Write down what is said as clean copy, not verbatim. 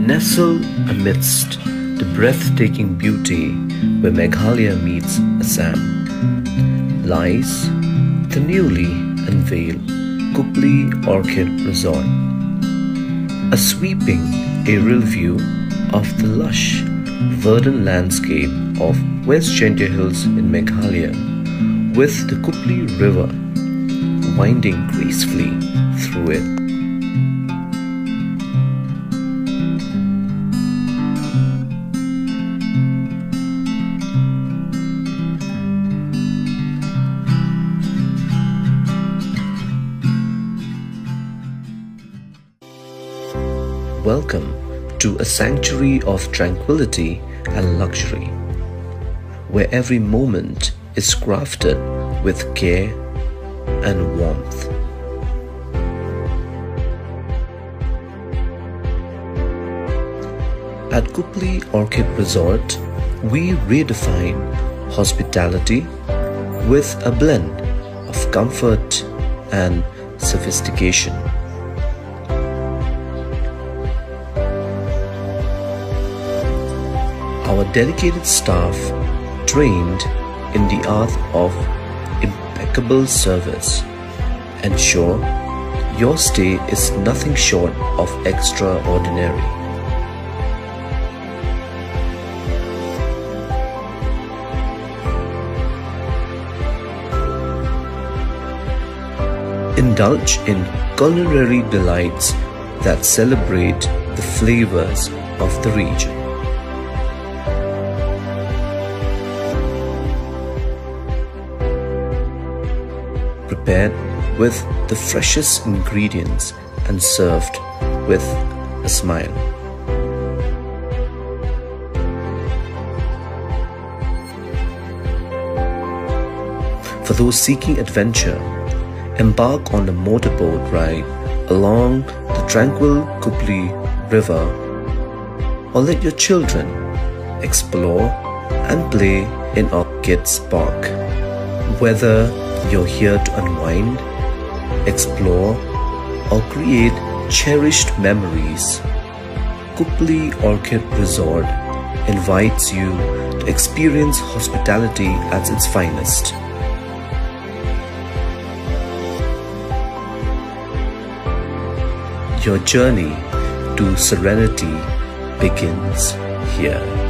Nestled amidst the breathtaking beauty where Meghalaya meets Assam, lies the newly unveiled Kupli Orchid Resort. A sweeping aerial view of the lush, verdant landscape of West Jaiñtia Hills in Meghalaya, with the Kupli River winding gracefully through it. Welcome to a sanctuary of tranquility and luxury, where every moment is crafted with care and warmth. At Kupli Orchid Resort, we redefine hospitality with a blend of comfort and sophistication. Our dedicated staff, trained in the art of impeccable service, ensure your stay is nothing short of extraordinary. Indulge in culinary delights that celebrate the flavors of the region. Prepared with the freshest ingredients and served with a smile. For those seeking adventure, embark on a motorboat ride along the tranquil Kupli River, or let your children explore and play in Orchid's Park. Whether you're here to unwind, explore, or create cherished memories, Kupli Orchid Resort invites you to experience hospitality at its finest. Your journey to serenity begins here.